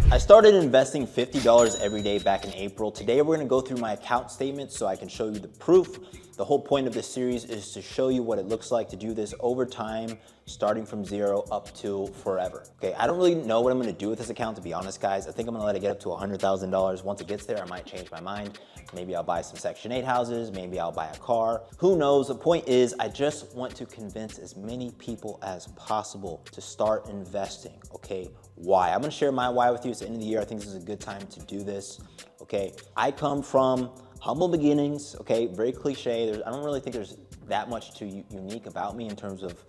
I started investing $50 every day back in April. Today we're gonna go through my account statement so I can show you the proof. The whole point of this series is to show you what it looks like to do this over time, starting from zero up to forever. Okay, I don't really know what I'm gonna do with this account, to be honest, guys. I think I'm gonna let it get up to $100,000. Once it gets there, I might change my mind. Maybe I'll buy some Section 8 houses, maybe I'll buy a car. Who knows? The point is, I just want to convince as many people as possible to start investing, okay? Why? I'm gonna share my why with you. It's the end of the year. I think this is a good time to do this, okay? I come from humble beginnings, okay? Very cliche. I don't really think there's that much too unique about me in terms of,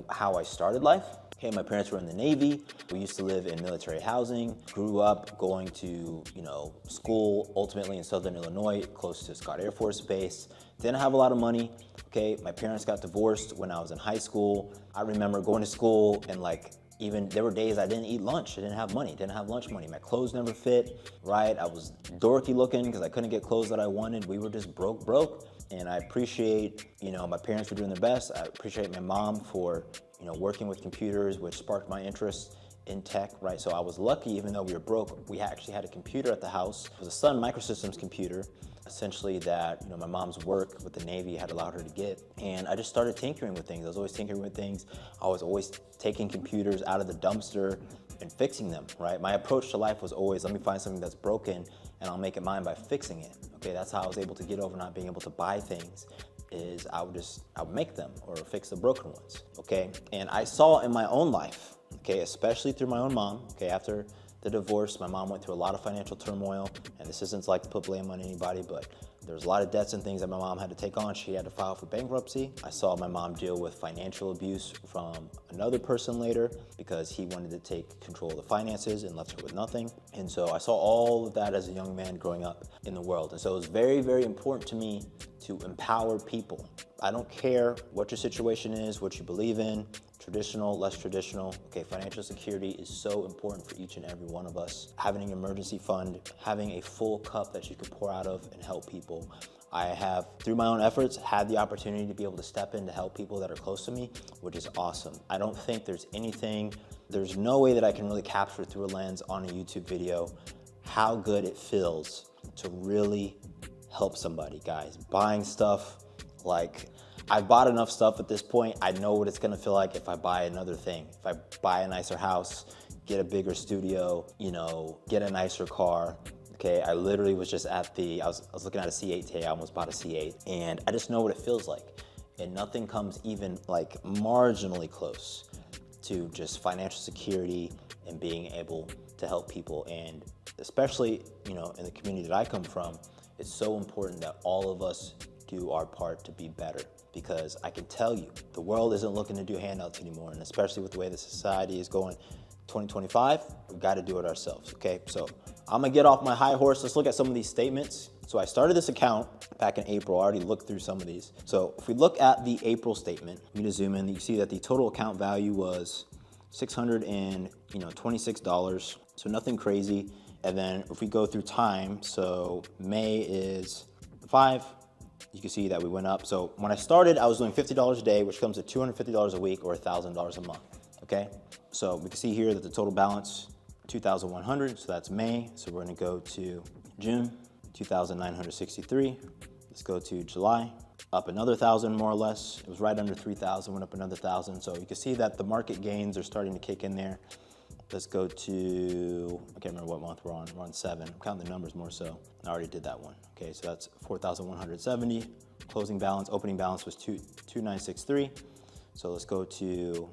how I started life. Okay, my parents were in the Navy. We used to live in military housing. Grew up going to, school ultimately in Southern Illinois, close to Scott Air Force Base. Didn't have a lot of money, okay? My parents got divorced when I was in high school. I remember going to school and even there were days I didn't eat lunch. I didn't have money, didn't have lunch money. My clothes never fit, right? I was dorky looking because I couldn't get clothes that I wanted. We were just broke. And I appreciate, my parents for doing their best. I appreciate my mom for, working with computers, which sparked my interest in tech, right? So I was lucky, even though we were broke, we actually had a computer at the house. It was a Sun Microsystems computer, essentially that, my mom's work with the Navy had allowed her to get. And I just started tinkering with things. I was always tinkering with things. I was always taking computers out of the dumpster and fixing them, right? My approach to life was always, let me find something that's broken and I'll make it mine by fixing it. Okay, that's how I was able to get over not being able to buy things, is I would make them or fix the broken ones, okay? And I saw in my own life, okay, especially through my own mom, okay, after the divorce, my mom went through a lot of financial turmoil, and this isn't like to put blame on anybody, but there's a lot of debts and things that my mom had to take on. She had to file for bankruptcy. I saw my mom deal with financial abuse from another person later because he wanted to take control of the finances and left her with nothing. And so I saw all of that as a young man growing up in the world. And so it was very, very important to me to empower people. I don't care what your situation is, what you believe in, traditional, less traditional. Okay, financial security is so important for each and every one of us. Having an emergency fund, having a full cup that you can pour out of and help people. I have, through my own efforts, had the opportunity to be able to step in to help people that are close to me, which is awesome. I don't think there's no way that I can really capture through a lens on a YouTube video how good it feels to really help somebody, guys. Buying stuff, I've bought enough stuff at this point. I know what it's gonna feel like if I buy another thing. If I buy a nicer house, get a bigger studio, get a nicer car. Okay, I literally was just I was looking at a C8 today. I almost bought a C8, and I just know what it feels like. And nothing comes even marginally close to just financial security and being able to help people. And especially, in the community that I come from, it's so important that all of us do our part to be better, because I can tell you, the world isn't looking to do handouts anymore, and especially with the way the society is going, 2025, we've got to do it ourselves, okay? So I'm gonna get off my high horse. Let's look at some of these statements. So I started this account back in April. I already looked through some of these. So if we look at the April statement, I'm gonna zoom in, you see that the total account value was $626, so nothing crazy. And then if we go through time, so May is 5, you can see that we went up. So when I started, I was doing $50 a day, which comes to $250 a week or $1,000 a month, okay? So we can see here that the total balance, 2,100, so that's May. So we're gonna go to June, 2,963. Let's go to July, up another 1,000 more or less. It was right under 3,000, went up another 1,000. So you can see that the market gains are starting to kick in there. Let's go to, I can't remember what month we're on. We're on 7. I'm counting the numbers more so. I already did that one. Okay, so that's 4,170. Closing balance, opening balance was 2,963. So let's go to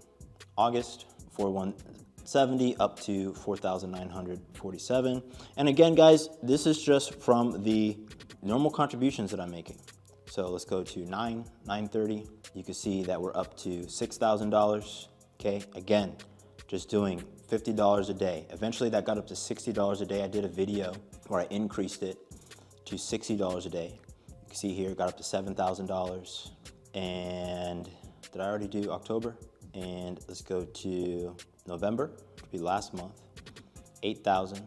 August, 4,170 up to 4,947. And again, guys, this is just from the normal contributions that I'm making. So let's go to 930. You can see that we're up to $6,000. Okay, again, just doing $50 a day. Eventually that got up to $60 a day. I did a video where I increased it to $60 a day. You can see here, it got up to $7,000. And did I already do October? And let's go to November, which would be last month, 8,000.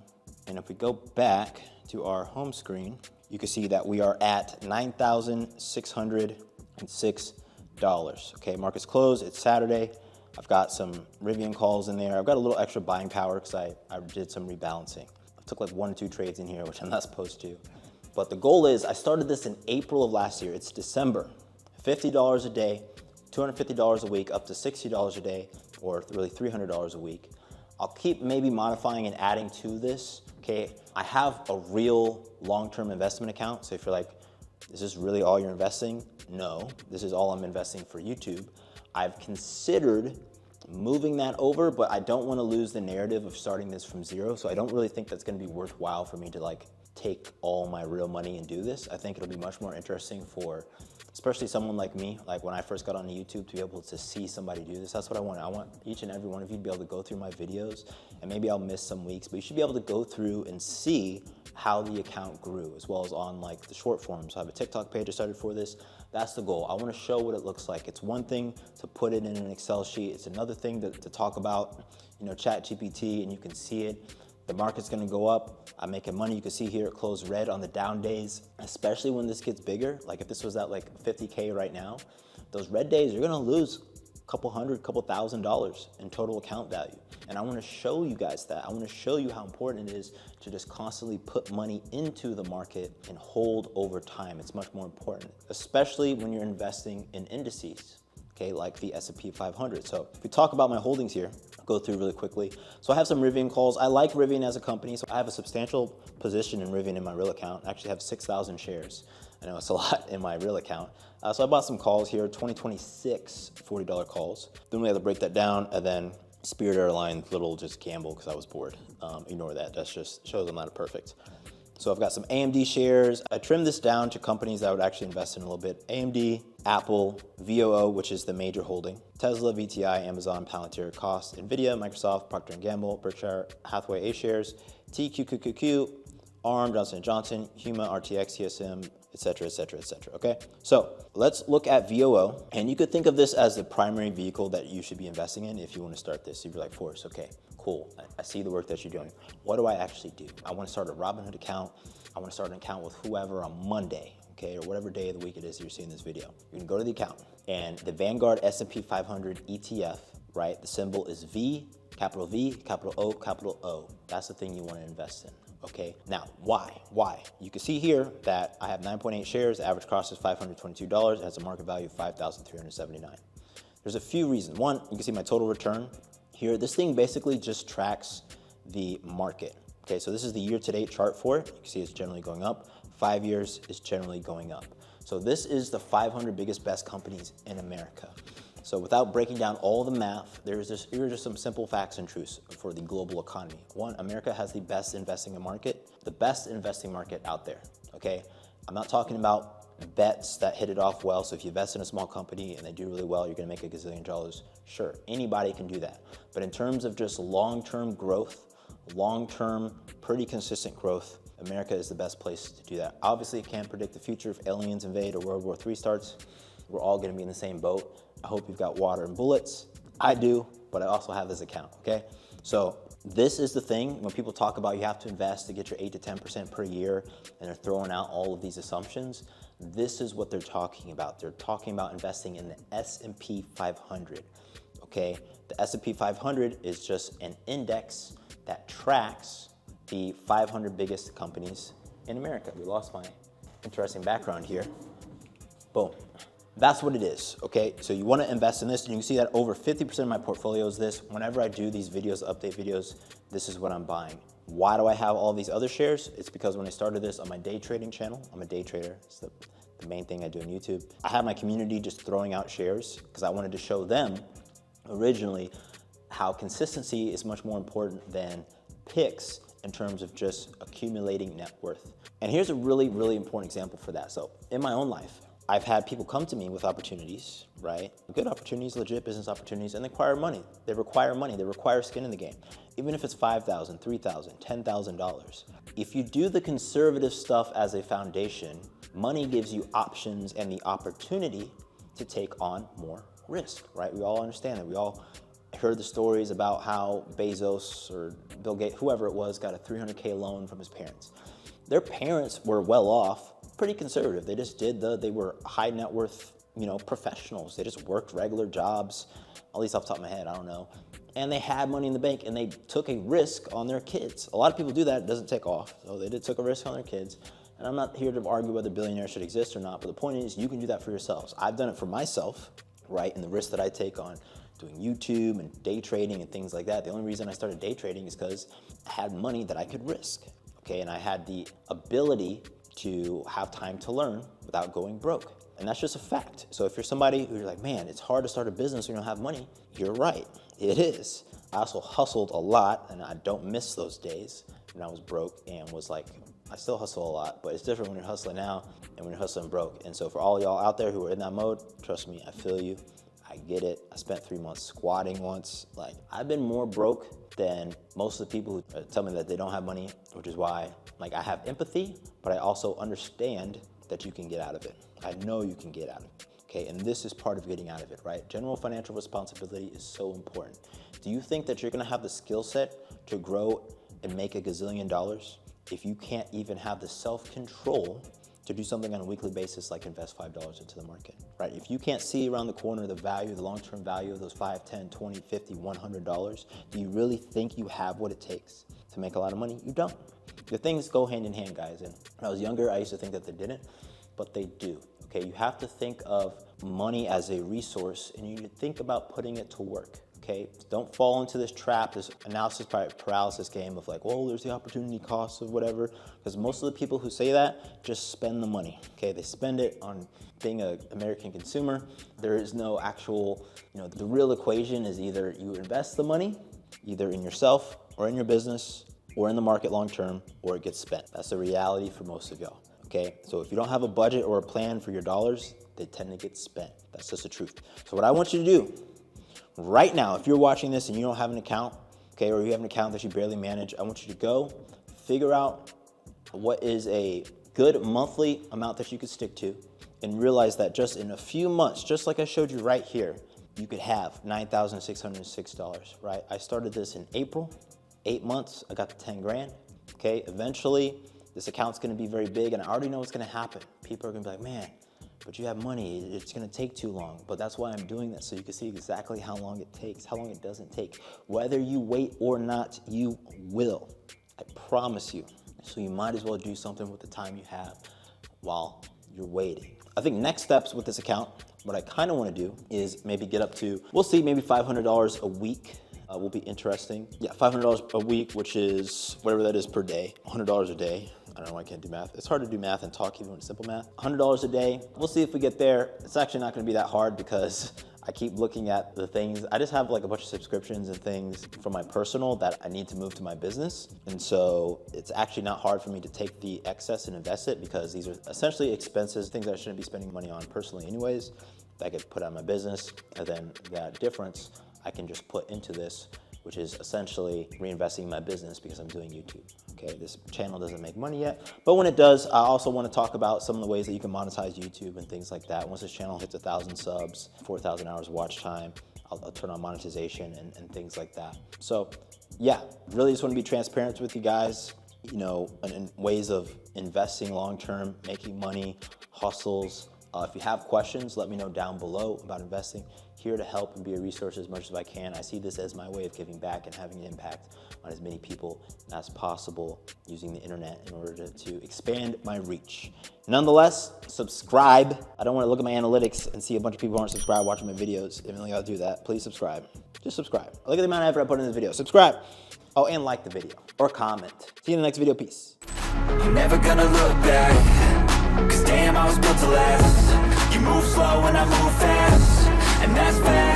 And if we go back to our home screen, you can see that we are at $9,606. Okay, market's closed, it's Saturday. I've got some Rivian calls in there. I've got a little extra buying power because I did some rebalancing. I took like 1 or 2 trades in here, which I'm not supposed to. But the goal is, I started this in April of last year. It's December. $50 a day, $250 a week, up to $60 a day, or really $300 a week. I'll keep maybe modifying and adding to this, okay? I have a real long-term investment account. So if you're like, is this really all you're investing? No, this is all I'm investing for YouTube. I've considered moving that over, but I don't want to lose the narrative of starting this from zero. So I don't really think that's going to be worthwhile for me to like take all my real money and do this. I think it'll be much more interesting for especially someone like me, like when I first got on YouTube, to be able to see somebody do this. That's what I want. I want each and every one of you to be able to go through my videos, and maybe I'll miss some weeks, but you should be able to go through and see how the account grew, as well as on like the short forms. I have a TikTok page I started for this. That's the goal. I want to show what it looks like. It's one thing to put it in an Excel sheet. It's another thing to talk about, you know, ChatGPT, and you can see it. The market's gonna go up, I'm making money. You can see here it closed red on the down days, especially when this gets bigger. Like if this was at like 50K right now, those red days, you're gonna lose a couple hundred, couple $1,000s in total account value. And I wanna show you guys that. I wanna show you how important it is to just constantly put money into the market and hold over time. It's much more important, especially when you're investing in indices. Okay, like the S&P 500. So if we talk about my holdings here, I'll go through really quickly. So I have some Rivian calls. I like Rivian as a company, so I have a substantial position in Rivian in my real account. I actually have 6,000 shares. I know it's a lot in my real account. So I bought some calls here, 2026 $40 calls. Then we have to break that down, and then Spirit Airlines, little just gamble because I was bored. Ignore that, that just shows I'm not perfect. So I've got some AMD shares. I trimmed this down to companies that I would actually invest in a little bit. AMD, Apple, VOO, which is the major holding, Tesla, VTI, Amazon, Palantir, Cost, NVIDIA, Microsoft, Procter & Gamble, Berkshire Hathaway A shares, TQQQQ, ARM, Johnson & Johnson, Huma, RTX, TSM, etc., etc., etc. Okay, so let's look at VOO, and you could think of this as the primary vehicle that you should be investing in if you want to start this. You'd be like, Forrest, okay, cool, I see the work that you're doing. What do I actually do? I want to start a Robinhood account. I want to start an account with whoever on Monday, okay, or whatever day of the week it is you're seeing this video. You can go to the account, and the Vanguard S&P 500 ETF, right? The symbol is V, capital O, capital O. That's the thing you want to invest in. Okay, now why? You can see here that I have 9.8 shares, the average cost is $522, it has a market value of $5,379. There's a few reasons. One, you can see my total return here. This thing basically just tracks the market. Okay, so this is the year-to-date chart for it. You can see it's generally going up. 5 years is generally going up. So this is the 500 biggest, best companies in America. So without breaking down all the math, here are just some simple facts and truths for the global economy. One, America has the best investing market out there, okay? I'm not talking about bets that hit it off well. So if you invest in a small company and they do really well, you're gonna make $1 gazillion. Sure, anybody can do that. But in terms of just long-term growth, long-term, pretty consistent growth, America is the best place to do that. Obviously, you can't predict the future. If aliens invade or World War III starts, we're all gonna be in the same boat. I hope you've got water and bullets. I do, but I also have this account, okay? So this is the thing, when people talk about you have to invest to get your 8 to 10% per year, and they're throwing out all of these assumptions, this is what they're talking about. They're talking about investing in the S&P 500, okay? The S&P 500 is just an index that tracks the 500 biggest companies in America. We lost my interesting background here. Boom. That's what it is, okay? So you wanna invest in this, and you can see that over 50% of my portfolio is this. Whenever I do these videos, update videos, this is what I'm buying. Why do I have all these other shares? It's because when I started this on my day trading channel, I'm a day trader. It's the main thing I do on YouTube. I have my community just throwing out shares because I wanted to show them originally how consistency is much more important than picks in terms of just accumulating net worth. And here's a really, really important example for that. So in my own life, I've had people come to me with opportunities, right? Good opportunities, legit business opportunities, and they require money. They require skin in the game. Even if it's $5,000, $3,000, $10,000. If you do the conservative stuff as a foundation, money gives you options and the opportunity to take on more risk, right? We all understand that. We all heard the stories about how Bezos or Bill Gates, whoever it was, got a $300K loan from his parents. Their parents were well off, pretty conservative. They just they were high net worth, professionals. They just worked regular jobs, at least off the top of my head, I don't know. And they had money in the bank and they took a risk on their kids. A lot of people do that, it doesn't take off. So they took a risk on their kids. And I'm not here to argue whether billionaires should exist or not, but the point is you can do that for yourselves. I've done it for myself, right? And the risk that I take on doing YouTube and day trading and things like that. The only reason I started day trading is because I had money that I could risk, okay? And I had the ability to have time to learn without going broke. And that's just a fact. So if you're somebody who's like, man, it's hard to start a business when you don't have money, you're right, it is. I also hustled a lot, and I don't miss those days when I was broke and was like, I still hustle a lot, but it's different when you're hustling now and when you're hustling broke. And so for all y'all out there who are in that mode, trust me, I feel you. I get it. I spent 3 months squatting once. Like, I've been more broke than most of the people who tell me that they don't have money, which is why, like, I have empathy, but I also understand that you can get out of it. I know you can get out of it, okay? And this is part of getting out of it, right? General financial responsibility is so important. Do you think that you're gonna have the skill set to grow and make $1 gazillion if you can't even have the self-control to do something on a weekly basis like invest $5 into the market, right? If you can't see around the corner the value, the long-term value of those $5, $10, $20, $50, $100, do you really think you have what it takes to make a lot of money? You don't. The things go hand in hand, guys. And when I was younger, I used to think that they didn't, but they do, okay? You have to think of money as a resource and you need to think about putting it to work. Okay, don't fall into this trap, this analysis paralysis game of like, well, there's the opportunity cost of whatever, because most of the people who say that just spend the money, okay? They spend it on being an American consumer. There is no actual, the real equation is either you invest the money, either in yourself or in your business or in the market long term, or it gets spent. That's the reality for most of y'all, okay? So if you don't have a budget or a plan for your dollars, they tend to get spent. That's just the truth. So what I want you to do, right now, if you're watching this and you don't have an account, okay, or you have an account that you barely manage, I want you to go figure out what is a good monthly amount that you could stick to and realize that just in a few months, just like I showed you right here, you could have $9,606, right? I started this in April, 8 months, I got to 10 grand, okay? Eventually, this account's gonna be very big and I already know what's gonna happen. People are gonna be like, man, but you have money, it's gonna take too long. But that's why I'm doing this, so you can see exactly how long it takes, how long it doesn't take. Whether you wait or not, you will. I promise you. So you might as well do something with the time you have while you're waiting. I think next steps with this account, what I kinda wanna do is maybe get up to, we'll see, maybe $500 a week. Will be interesting. Yeah, $500 a week, which is whatever that is per day, $100 a day. I don't know why I can't do math. It's hard to do math and talk even when it's simple math. $100 a day. We'll see if we get there. It's actually not gonna be that hard because I keep looking at the things. I just have like a bunch of subscriptions and things from my personal that I need to move to my business. And so it's actually not hard for me to take the excess and invest it because these are essentially expenses, things that I shouldn't be spending money on personally anyways, that I could put on my business. And then that difference I can just put into this, which is essentially reinvesting in my business because I'm doing YouTube, okay? This channel doesn't make money yet, but when it does, I also wanna talk about some of the ways that you can monetize YouTube and things like that. Once this channel hits 1,000 subs, 4,000 hours of watch time, I'll turn on monetization and things like that. So yeah, really just wanna be transparent with you guys, in ways of investing long-term, making money, hustles. If you have questions, let me know down below about investing. Here to help and be a resource as much as I can. I see this as my way of giving back and having an impact on as many people as possible using the internet in order to expand my reach. Nonetheless, subscribe. I don't want to look at my analytics and see a bunch of people who aren't subscribed watching my videos. If you only gotta do that, please subscribe. Just subscribe. Look at the amount of effort I put in this video. Subscribe. Oh, and like the video or comment. See you in the next video. Peace. I'm never gonna look back, 'cause damn, I was built to last. You move slow and I move fast, and that's fact.